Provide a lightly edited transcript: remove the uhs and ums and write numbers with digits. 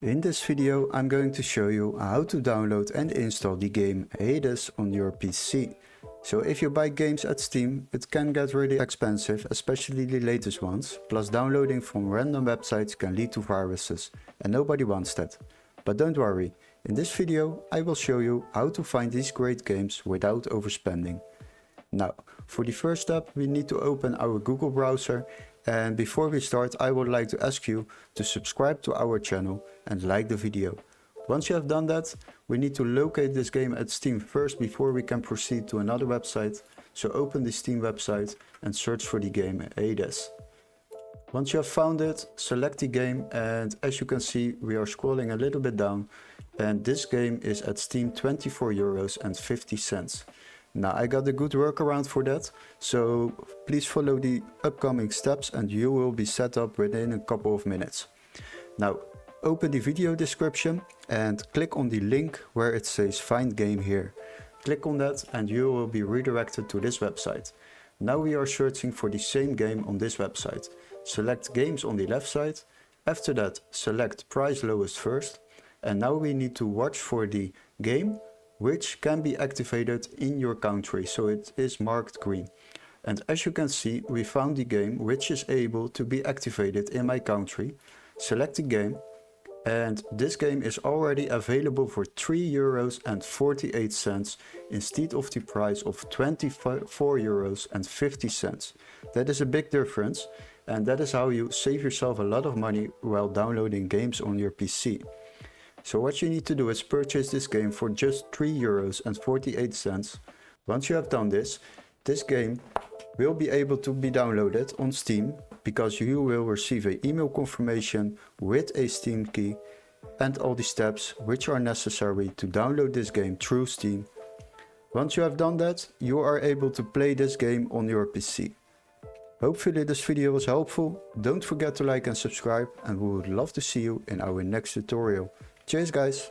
In this video I'm going to show you how to download and install the game Hades on your PC. So if you buy games at Steam, it can get really expensive, especially the latest ones, plus downloading from random websites can lead to viruses and nobody wants that. But don't worry, in this video I will show you how to find these great games without overspending. Now, for the first step we need to open our Google browser, and before we start I would like to ask you to subscribe to our channel and like the video. Once you have done that, we need to locate this game at Steam first before we can proceed to another website. So open the Steam website and search for the game Hades. Once you have found it, select the game, and as you can see we are scrolling a little bit down, and this game is at Steam €24.50. Now I got a good workaround for that, so please follow the upcoming steps and you will be set up within a couple of minutes. Now open the video description and click on the link where it says find game here. Click on that and you will be redirected to this website. Now we are searching for the same game on this website. Select games on the left side. After that select price lowest first, and now we need to watch for the game which can be activated in your country, so it is marked green. And as you can see, we found the game which is able to be activated in my country. Select the game, and this game is already available for €3.48 instead of the price of €24.50. That is a big difference, and that is how you save yourself a lot of money while downloading games on your PC. So what you need to do is purchase this game for just €3.48. Once you have done this, this game will be able to be downloaded on Steam, because you will receive an email confirmation with a Steam key and all the steps which are necessary to download this game through Steam. Once you have done that, you are able to play this game on your PC. Hopefully this video was helpful. Don't forget to like and subscribe, and we would love to see you in our next tutorial. Cheers guys!